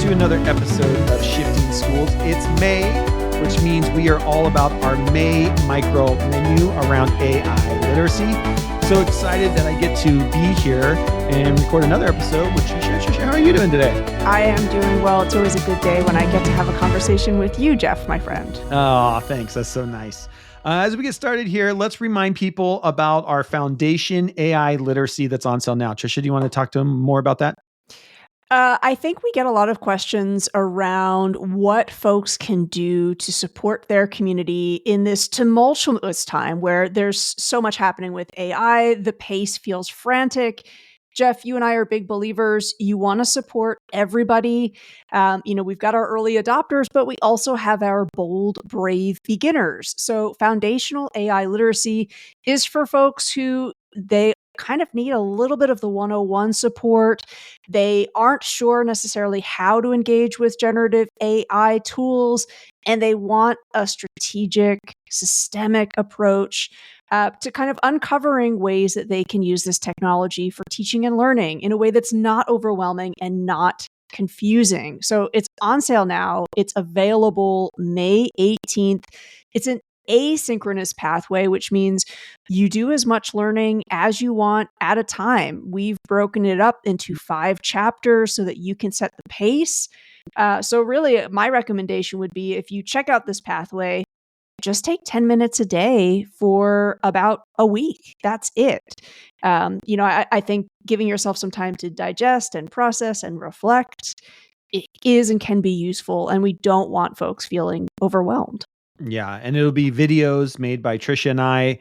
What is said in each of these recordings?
to another episode of Shifting Schools. It's May, which means we are all about our May micro menu around AI literacy. So excited that I get to be here and record another episode with Tricia. Tricia, how are you doing today? I am doing well. It's always a good day when I get to have a conversation with you, Jeff, my friend. Oh, thanks. That's so nice. As we get started here, let's remind people about our Foundation AI literacy that's on sale now. Tricia, do you want to talk to them more about that? I think we get a lot of questions around what folks can do to support their community in this tumultuous time where there's so much happening with AI. The pace feels frantic. Jeff, you and I are big believers. You want to support everybody. We've got our early adopters, but we also have our bold, brave beginners. So foundational AI literacy is for folks who they kind of need a little bit of the 101 support. They aren't sure necessarily how to engage with generative AI tools, and they want a strategic, systemic approach to kind of uncovering ways that they can use this technology for teaching and learning in a way that's not overwhelming and not confusing. So it's on sale now. It's available May 18th. It's an asynchronous pathway, which means you do as much learning as you want at a time. We've broken it up into 5 chapters so that you can set the pace. So really, my recommendation would be if you check out this pathway, just take 10 minutes a day for about a week. That's it. I think giving yourself some time to digest and process and reflect it is and can be useful. And we don't want folks feeling overwhelmed. Yeah, and it'll be videos made by Tricia and I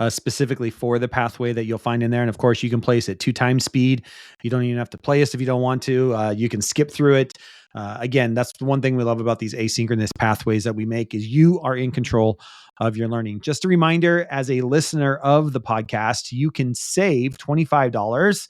specifically for the pathway that you'll find in there. And of course, you can place it 2 times speed. You don't even have to play us if you don't want to. You can skip through it. Again, that's the one thing we love about these asynchronous pathways that we make is you are in control of your learning. Just a reminder, as a listener of the podcast, you can save $25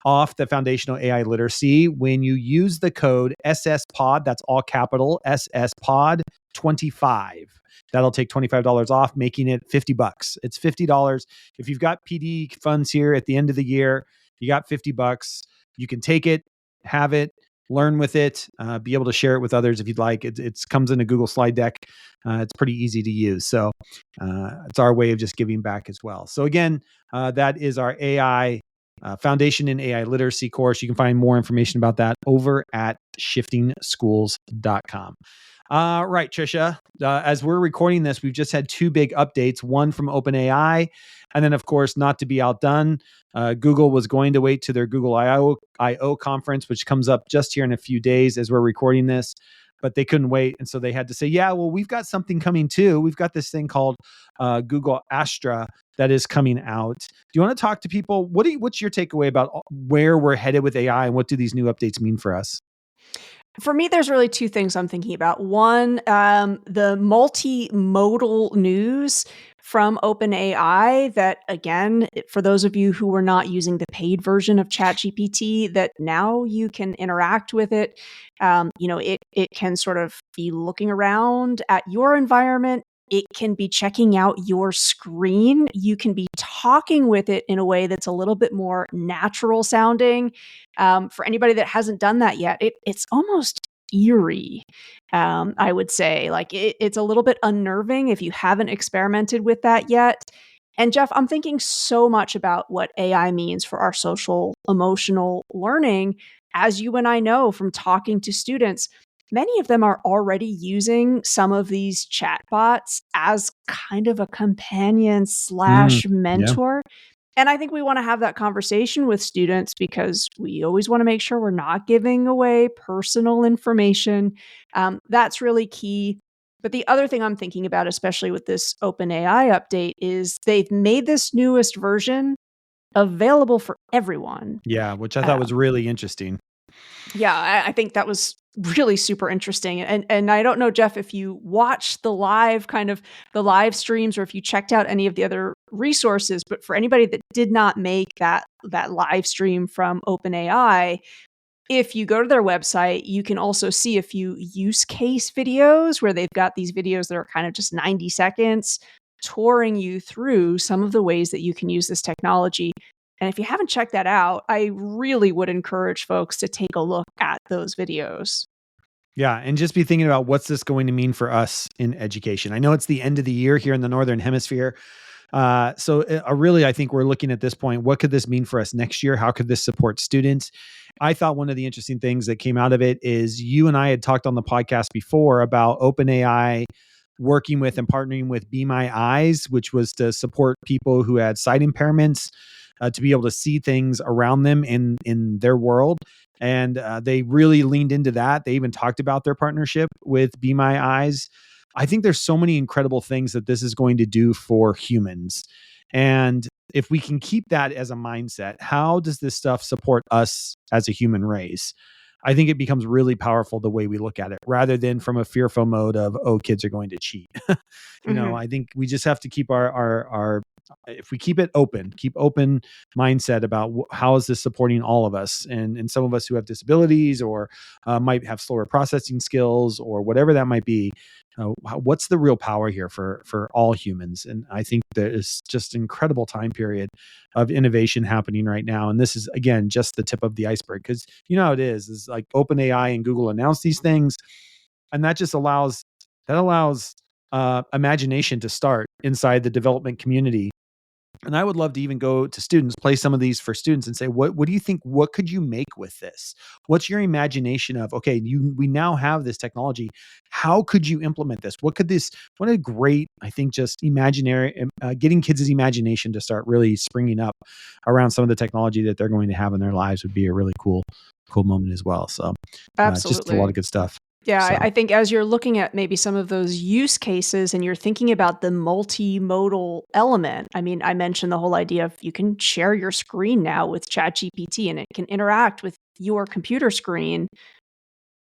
off the foundational AI literacy when you use the code SSPOD, that's all capital, SSPOD25. That'll take $25 off, making it $50. It's $50. If you've got PD funds here at the end of the year, you got $50. You can take it, have it, learn with it, be able to share it with others if you'd like. It comes in a Google slide deck. It's pretty easy to use. So it's our way of just giving back as well. So again, that is our AI Foundation in AI Literacy course. You can find more information about that over at shiftingschools.com. Right, Tricia, as we're recording this, we've just had 2 big updates, one from OpenAI, and then, of course, not to be outdone, Google was going to wait to their Google I/O conference, which comes up just here in a few days as we're recording this, but they couldn't wait. And so they had to say, yeah, well, we've got something coming too. We've got this thing called Google Astra that is coming out. Do you want to talk to people? What's your takeaway about where we're headed with AI and what do these new updates mean for us? For me, there's really 2 things I'm thinking about. One, the multimodal news from OpenAI that, again, for those of you who were not using the paid version of ChatGPT, that now you can interact with it. It can sort of be looking around at your environment. It can be checking out your screen. You can be talking with it in a way that's a little bit more natural sounding. For anybody that hasn't done that yet, it's almost eerie, I would say. Like it's a little bit unnerving if you haven't experimented with that yet. And Jeff, I'm thinking so much about what AI means for our social, emotional learning. As you and I know from talking to students, many of them are already using some of these chatbots as kind of a companion / mentor. And I think we want to have that conversation with students because we always want to make sure we're not giving away personal information. That's really key. But the other thing I'm thinking about, especially with this OpenAI update, is they've made this newest version available for everyone. Yeah, which I thought was really interesting. Yeah, I think that was really super interesting. And I don't know, Jeff, if you watched the live streams or if you checked out any of the other resources, but for anybody that did not make that live stream from OpenAI, if you go to their website, you can also see a few use case videos where they've got these videos that are kind of just 90 seconds touring you through some of the ways that you can use this technology. And if you haven't checked that out, I really would encourage folks to take a look at those videos. Yeah, and just be thinking about what's this going to mean for us in education. I know it's the end of the year here in the Northern Hemisphere. Really, I think we're looking at this point, what could this mean for us next year? How could this support students? I thought one of the interesting things that came out of it is you and I had talked on the podcast before about OpenAI working with and partnering with Be My Eyes, which was to support people who had sight impairments to be able to see things around them in their world. And they really leaned into that. They even talked about their partnership with Be My Eyes. I think there's so many incredible things that this is going to do for humans. And if we can keep that as a mindset, how does this stuff support us as a human race? I think it becomes really powerful the way we look at it rather than from a fearful mode of, oh, kids are going to cheat. Mhm. I think we just have to keep our if we keep open mindset about how is this supporting all of us, and some of us who have disabilities or might have slower processing skills or whatever that might be. What's the real power here for all humans? And I think there is just incredible time period of innovation happening right now. And this is again just the tip of the iceberg, because you know how it is like OpenAI and Google announce these things, and that allows imagination to start inside the development community. And I would love to even go to students, play some of these for students and say, what do you think? What could you make with this? What's your imagination of, okay, we now have this technology. How could you implement this? What a great, I think, just imaginary, getting kids' imagination to start really springing up around some of the technology that they're going to have in their lives would be a really cool moment as well. So just a lot Absolutely. of good stuff. Yeah, So I think as you're looking at maybe some of those use cases and you're thinking about the multimodal element, I mean, I mentioned the whole idea of you can share your screen now with ChatGPT and it can interact with your computer screen.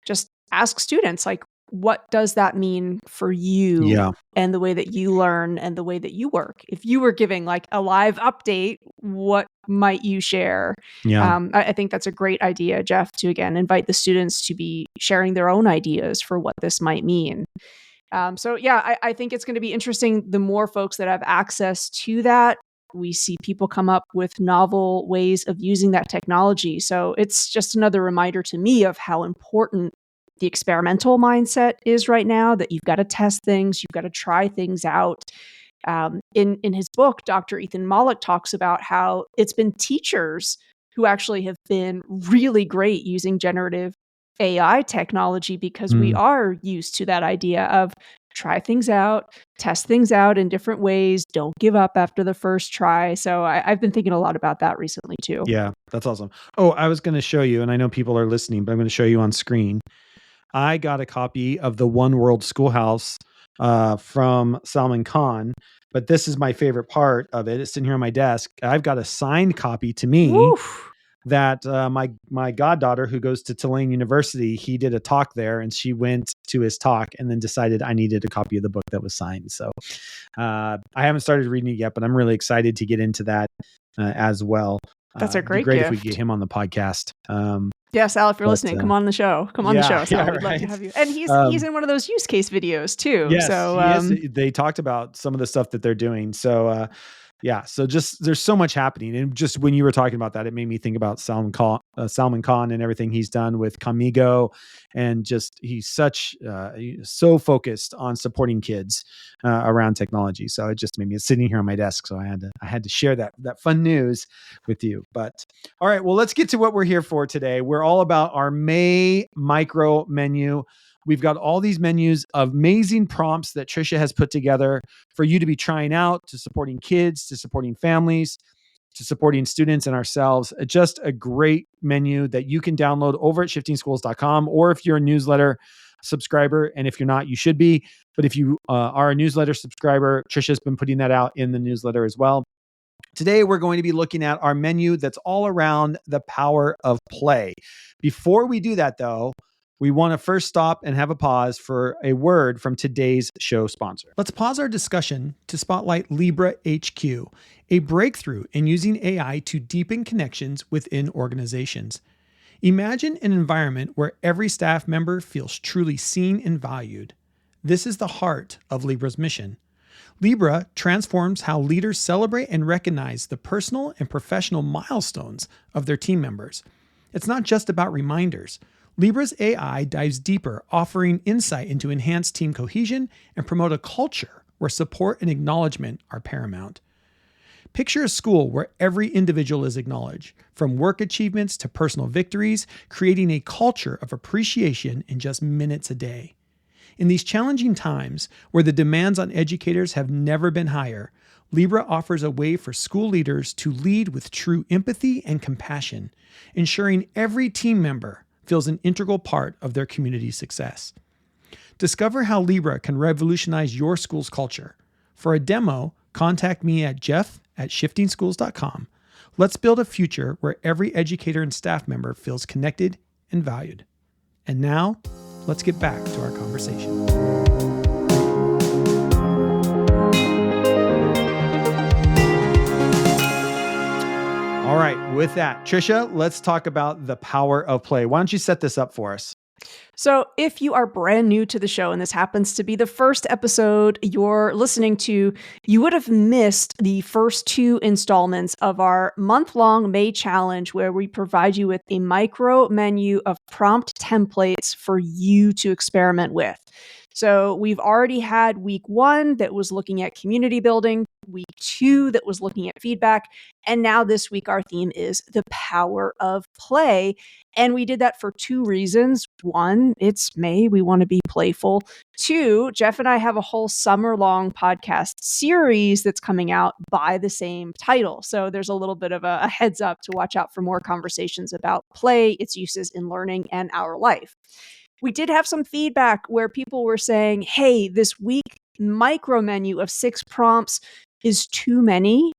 Just ask students, like, what does that mean for you yeah, and the way that you learn and the way that you work? If you were giving like a live update, what might you share? yeah, I think that's a great idea, Jeff, to again invite the students to be sharing their own ideas for what this might mean. So yeah, I think it's going to be interesting. The more folks that have access to that, we see people come up with novel ways of using that technology. So it's just another reminder to me of how important the experimental mindset is right now. That you've got to test things, you've got to try things out. In his book, Dr. Ethan Mollick talks about how it's been teachers who actually have been really great using generative AI technology because we mm, are used to that idea of try things out, test things out in different ways, don't give up after the first try. So I've been thinking a lot about that recently too. yeah, that's awesome. Oh, I was going to show you, and I know people are listening, but I'm going to show you on screen. I got a copy of the One World Schoolhouse from Salman Khan, but this is my favorite part of it. It's sitting here on my desk. I've got a signed copy to me Woo! that my goddaughter, who goes to Tulane University, he did a talk there, and she went to his talk and then decided I needed a copy of the book that was signed. So I haven't started reading it yet, but I'm really excited to get into that as well. That's a It'd be great great if we could get gift. him on the podcast. Yeah, Sal, if you're But listening, come on the show. Come on the yeah, show, yeah, Sal. We'd love to right. have you. And he's Um, in one of those use case videos too. Yes, So he is. They talked about some of the stuff that they're doing. So, yeah. So just there's so much happening, and just when you were talking about that, it made me think about Salman Khan and everything he's done with Kamigo, and just he's so focused on supporting kids around technology. So it just made me sitting here on my desk. So I had to share that fun news with you. But all right, well, let's get to what we're here for today. We're all about our May micro menu. We've got all these menus of amazing prompts that Tricia has put together for you to be trying out, to supporting kids, to supporting families, to supporting students and ourselves. Just a great menu that you can download over at shiftingschools.com, or if you're a newsletter subscriber, and if you're not, you should be. But if you are a newsletter subscriber, Tricia's been putting that out in the newsletter as well. Today, we're going to be looking at our menu that's all around the power of play. Before we do that, though, we want to first stop and have a pause for a word from today's show sponsor. Let's pause our discussion to spotlight Libra HQ, a breakthrough in using AI to deepen connections within organizations. Imagine an environment where every staff member feels truly seen and valued. This is the heart of Libra's mission. Libra transforms how leaders celebrate and recognize the personal and professional milestones of their team members. It's not just about reminders. Libra's AI dives deeper, offering insight into enhanced team cohesion and promote a culture where support and acknowledgement are paramount. Picture a school where every individual is acknowledged, from work achievements to personal victories, creating a culture of appreciation in just minutes a day. In these challenging times, where the demands on educators have never been higher, Libra offers a way for school leaders to lead with true empathy and compassion, ensuring every team member feels an integral part of their community's success. Discover how Libra can revolutionize your school's culture. For a demo, contact me at jeff@shiftingschools.com. Let's build a future where every educator and staff member feels connected and valued. And now, let's get back to our conversation. All right, with that, Tricia, let's talk about the power of play. Why don't you set this up for us? So, if you are brand new to the show and this happens to be the first episode you're listening to, you would have missed the first two installments of our month-long May challenge, where we provide you with a micro menu of prompt templates for you to experiment with. So, we've already had week 1 that was looking at community building, week 2 that was looking at feedback, and now this week our theme is the power of play. And we did that for 2 reasons. 1, it's May, we want to be playful. 2, Jeff and I have a whole summer-long podcast series that's coming out by the same title. So there's a little bit of a heads up to watch out for more conversations about play, its uses in learning, and our life. We did have some feedback where people were saying, hey, this week micro menu of 6 prompts is too many.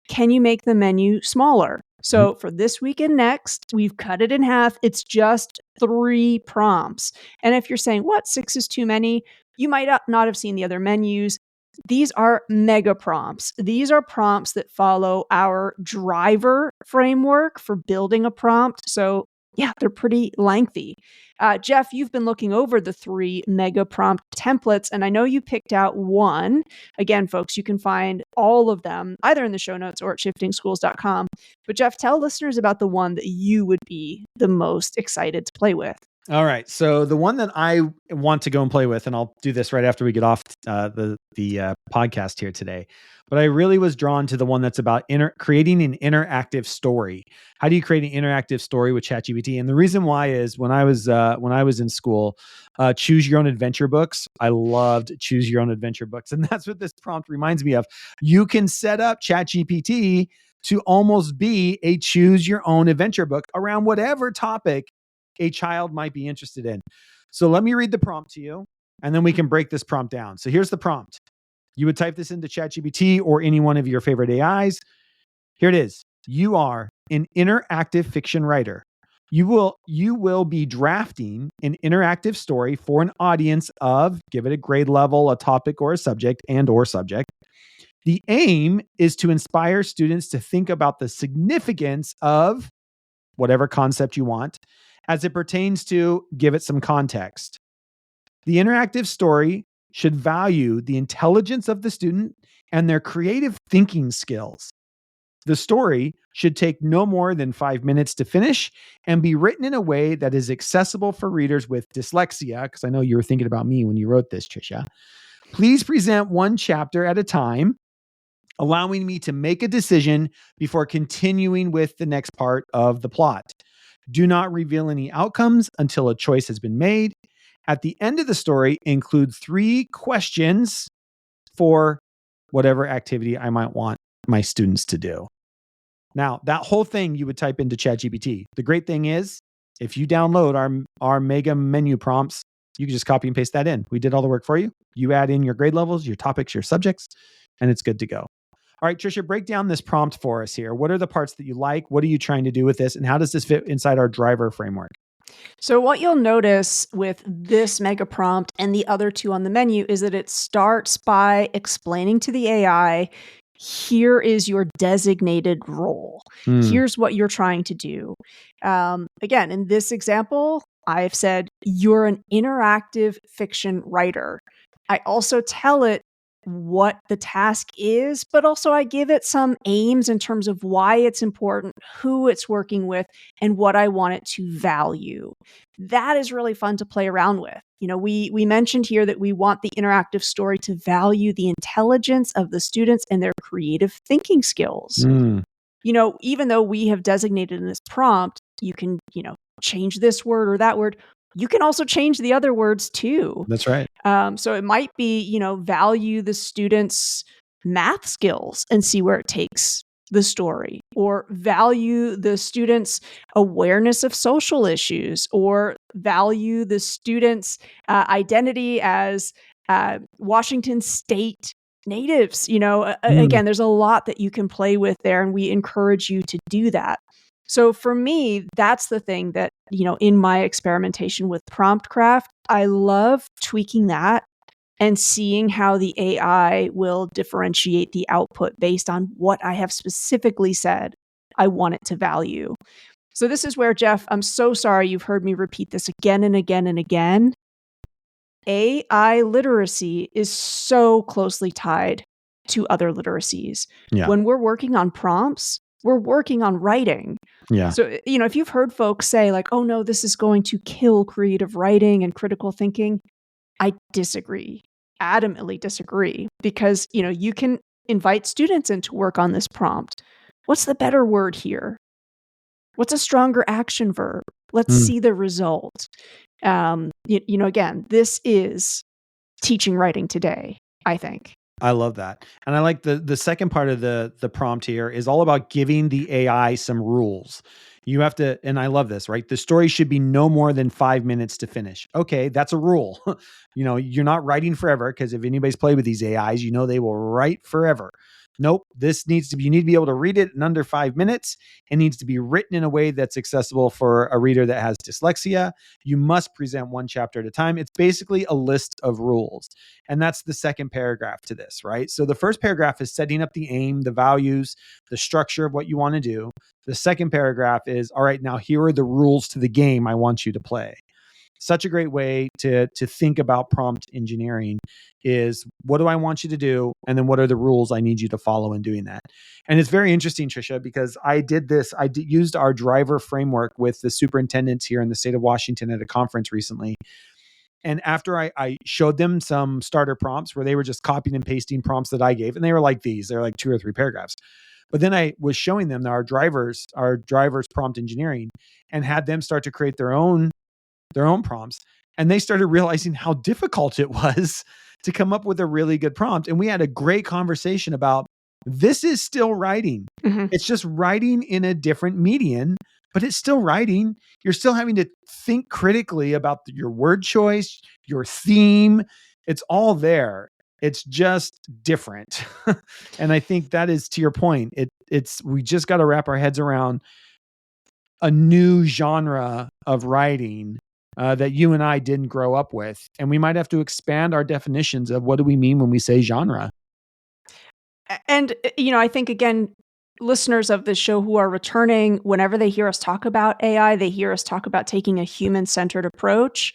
Can you make the menu smaller? So for this week and next, we've cut it in half. It's just 3 prompts. And if you're saying, what, 6 is too many? You might not have seen the other menus. These are mega prompts. These are prompts that follow our driver framework for building a prompt. So yeah, they're pretty lengthy. Jeff, you've been looking over the 3 mega prompt templates, and I know you picked out one. Again, folks, you can find all of them either in the show notes or at shiftingschools.com. But Jeff, tell listeners about the one that you would be the most excited to play with. All right. So the one that I want to go and play with, and I'll do this right after we get off the podcast here today, but I really was drawn to the one that's about creating an interactive story. How do you create an interactive story with ChatGPT? And the reason why is when I was in school, choose your own adventure books. I loved choose your own adventure books, and that's what this prompt reminds me of. You can set up ChatGPT to almost be a choose your own adventure book around whatever topic a child might be interested in. So let me read the prompt to you, and then we can break this prompt down. So here's the prompt. You would type this into ChatGPT or any one of your favorite AIs. Here it is. You are an interactive fiction writer. You will be drafting an interactive story for an audience of, give it a grade level, a topic or a subject and/or subject. The aim is to inspire students to think about the significance of whatever concept you want as it pertains to give it some context. The interactive story should value the intelligence of the student and their creative thinking skills. The story should take no more than 5 minutes to finish and be written in a way that is accessible for readers with dyslexia, because I know you were thinking about me when you wrote this, Tricia. Please present one chapter at a time, allowing me to make a decision before continuing with the next part of the plot. Do not reveal any outcomes until a choice has been made. At the end of the story, include 3 questions for whatever activity I might want my students to do. Now, that whole thing you would type into ChatGPT. The great thing is, if you download our mega menu prompts, you can just copy and paste that in. We did all the work for you. You add in your grade levels, your topics, your subjects, and it's good to go. All right, Tricia, break down this prompt for us here. What are the parts that you like? What are you trying to do with this? And how does this fit inside our driver framework? So what you'll notice with this mega prompt and the other 2 on the menu is that it starts by explaining to the AI, here is your designated role. Here's what you're trying to do. Again, in this example, I've said, you're an interactive fiction writer. I also tell it, what the task is, but also I give it some aims in terms of why it's important, who it's working with, and what I want it to value. That is really fun to play around with. We mentioned here that we want the interactive story to value the intelligence of the students and their creative thinking skills. Mm, Even though we have designated in this prompt, you can, change this word or that word. You can also change the other words too. that's right. So it might be, value the students' math skills and see where it takes the story, or value the students' awareness of social issues, or value the students' identity as Washington State natives. Mm, Again, there's a lot that you can play with there, and we encourage you to do that. So for me, that's the thing that, in my experimentation with prompt craft, I love tweaking that and seeing how the AI will differentiate the output based on what I have specifically said I want it to value. So this is where, Jeff, I'm so sorry you've heard me repeat this again and again and again. AI literacy is so closely tied to other literacies. yeah. When we're working on prompts, we're working on writing. Yeah. So, if you've heard folks say, like, oh no, this is going to kill creative writing and critical thinking, I disagree, adamantly disagree, because, you can invite students in to work on this prompt. What's the better word here? What's a stronger action verb? Let's Mm. see the result. Again, this is teaching writing today, I think. I love that. And I like the second part of the prompt here is all about giving the AI some rules. You have to, and I love this, right? The story should be no more than 5 minutes to finish. Okay, that's a rule. You're not writing forever, because if anybody's played with these AIs, they will write forever. Nope. You need to be able to read it in under 5 minutes. It needs to be written in a way that's accessible for a reader that has dyslexia. You must present one chapter at a time. It's basically a list of rules. And that's the second paragraph to this, right? So the first paragraph is setting up the aim, the values, the structure of what you want to do. The second paragraph is, all right, now here are the rules to the game I want you to play. Such a great way to think about prompt engineering is, what do I want you to do? And then what are the rules I need you to follow in doing that? And it's very interesting, Tricia, because I used our driver framework with the superintendents here in the state of Washington at a conference recently. And after I showed them some starter prompts where they were just copying and pasting prompts that I gave, and they were like they're like 2 or 3 paragraphs. But then I was showing them our drivers prompt engineering, and had them start to create their own prompts. And they started realizing how difficult it was to come up with a really good prompt. And we had a great conversation about, this is still writing. Mhm. It's just writing in a different median, but it's still writing. You're still having to think critically about your word choice, your theme. It's all there. It's just different. And I think that is, to your point, we just got to wrap our heads around a new genre of writing that you and I didn't grow up with. And we might have to expand our definitions of what do we mean when we say genre. And, I think, again, listeners of this show who are returning, whenever they hear us talk about AI, they hear us talk about taking a human-centered approach.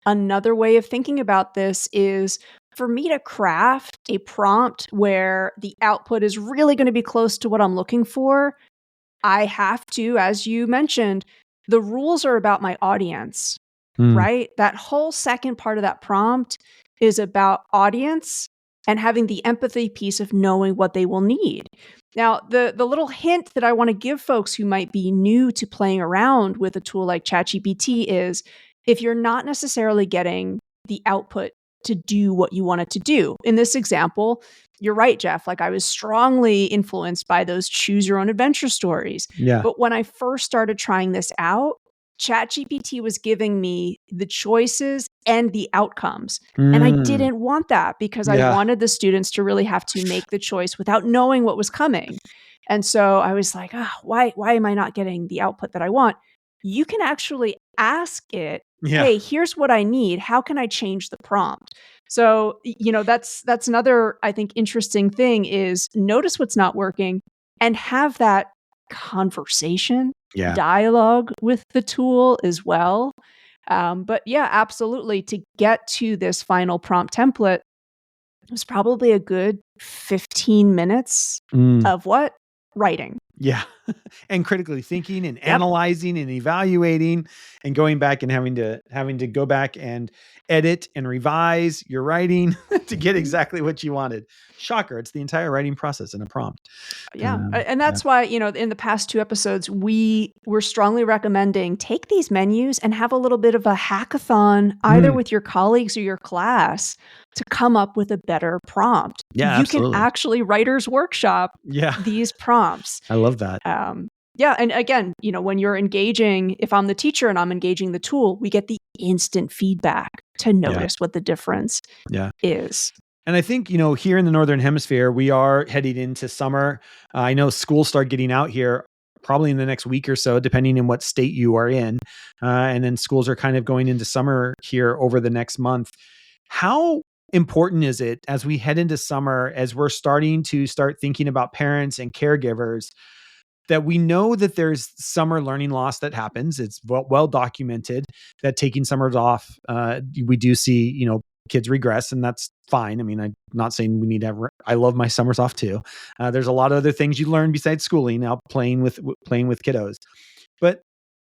Another way of thinking about this is, for me to craft a prompt where the output is really going to be close to what I'm looking for, I have to, as you mentioned, the rules are about my audience, Mm, right? That whole second part of that prompt is about audience and having the empathy piece of knowing what they will need. Now, the little hint that I want to give folks who might be new to playing around with a tool like ChatGPT is, if you're not necessarily getting the output to do what you want it to do. In this example, you're right, Jeff. Like, I was strongly influenced by those choose your own adventure stories. yeah. But when I first started trying this out, ChatGPT was giving me the choices and the outcomes. And I Mm, didn't want that, because I yeah. wanted the students to really have to make the choice without knowing what was coming. And so I was like, why am I not getting the output that I want? You can actually ask it, Yeah. hey, here's what I need. How can I change the prompt? So, that's another, I think, interesting thing is, notice what's not working and have that conversation, Yeah. dialogue with the tool as well. But yeah, absolutely. To get to this final prompt template, It was probably a good 15 minutes of what? Writing. Yeah. And critically thinking and Yep. analyzing and evaluating and going back and having to go back and edit and revise your writing to get exactly what you wanted. Shocker. It's the entire writing process in a prompt. Yeah. And Yeah. that's why, in the past 2 episodes, we were strongly recommending take these menus and have a little bit of a hackathon, either with your colleagues or your class, to come up with a better prompt. Yeah, You can absolutely. actually writer's workshop Yeah. these prompts. I love that. Yeah. And again, when you're engaging, if I'm the teacher and I'm engaging the tool, we get the instant feedback to notice what the difference is. And I think, here in the Northern Hemisphere, we are heading into summer. I know schools start getting out here probably in the next week or so, depending on what state you are in. And then schools are kind of going into summer here over the next month. How important is it as we head into summer, as we're starting to thinking about parents and caregivers, that we know that there's summer learning loss that happens? It's well documented that taking summers off, we do see, kids regress, and that's fine. I mean, I'm not saying we need to have, I love my summers off too. There's a lot of other things you learn besides schooling, now playing with kiddos. But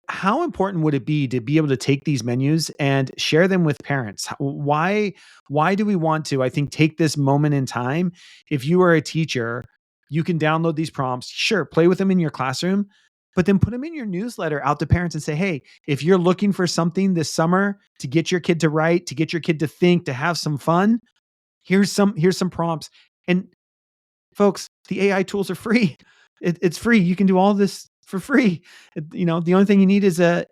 how important would it be to be able to take these menus and share them with parents? Why do we want to, I think, take this moment in time? If you are a teacher, you can download these prompts, sure, play with them in your classroom, but then put them in your newsletter out to parents and say, hey, if you're looking for something this summer to get your kid to write, to get your kid to think, to have some fun, here's some prompts. And folks, the AI tools are free. It's free. You can do all this for free. The only thing you need is a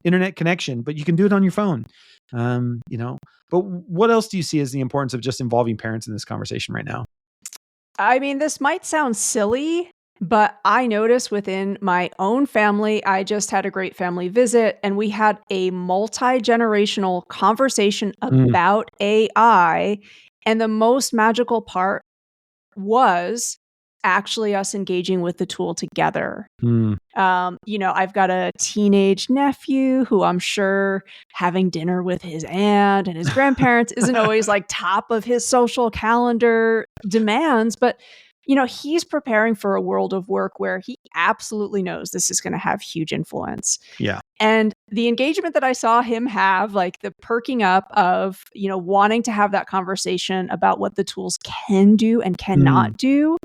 internet connection, but you can do it on your phone. But what else do you see as the importance of just involving parents in this conversation right now? I mean, this might sound silly, but I notice within my own family, I just had a great family visit and we had a multi-generational conversation about AI. And the most magical part was actually us engaging with the tool together. I've got a teenage nephew who I'm sure having dinner with his aunt and his grandparents isn't always like top of his social calendar demands, but he's preparing for a world of work where he absolutely knows this is going to have huge influence. Yeah. And the engagement that I saw him have, like the perking up of, wanting to have that conversation about what the tools can do and cannot do,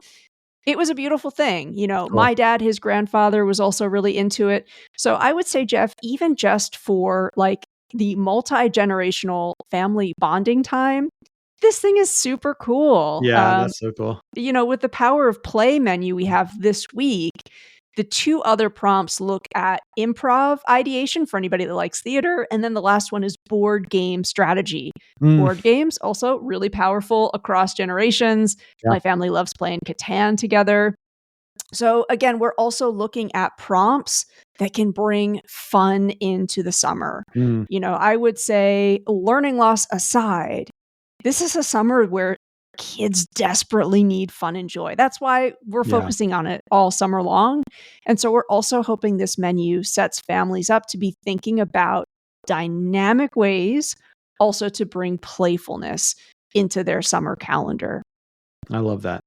it was a beautiful thing. Cool. My dad, his grandfather was also really into it. So I would say, Jeff, even just for like the multi-generational family bonding time, this thing is super cool. Yeah, that's so cool. With the Power of Play menu we have this week, the 2 other prompts look at improv ideation for anybody that likes theater. And then the last one is board game strategy. Board games, also really powerful across generations. Yeah. My family loves playing Catan together. So again, we're also looking at prompts that can bring fun into the summer. I would say, learning loss aside, this is a summer where kids desperately need fun and joy. That's why we're focusing on it all summer long. And so we're also hoping this menu sets families up to be thinking about dynamic ways also to bring playfulness into their summer calendar. I love that.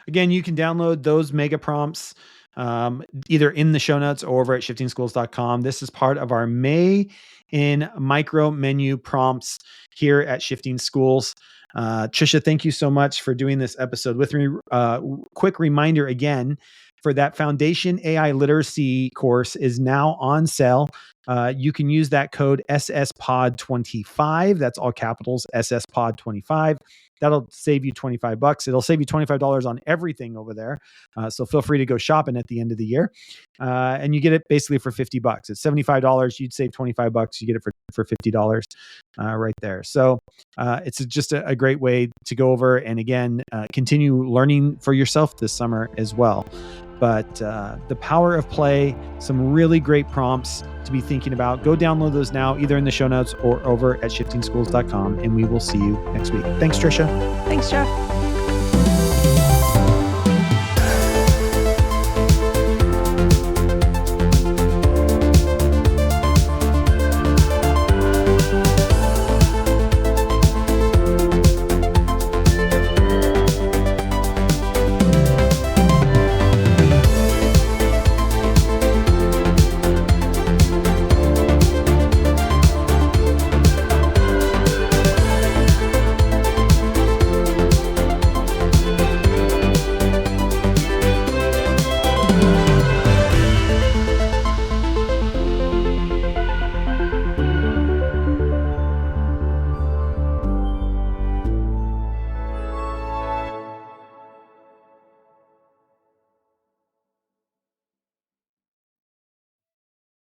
Again, you can download those mega prompts either in the show notes or over at shiftingschools.com. This is part of our May in micro menu prompts here at Shifting Schools. Tricia, thank you so much for doing this episode with me. Quick reminder again, for that Foundation AI Literacy course is now on sale. You can use that code SSPOD25. That's all capitals, SSPOD25. That'll save you $25. It'll save you $25 on everything over there. So feel free to go shopping at the end of the year. And you get it basically for $50. It's $75. You'd save $25. You get it for $50 right there. So it's just a great way to go over and again, continue learning for yourself this summer as well. But the power of play, some really great prompts to be thinking about. Go download those now, either in the show notes or over at shiftingschools.com. And we will see you next week. Thanks, Tricia. Thanks, Jeff.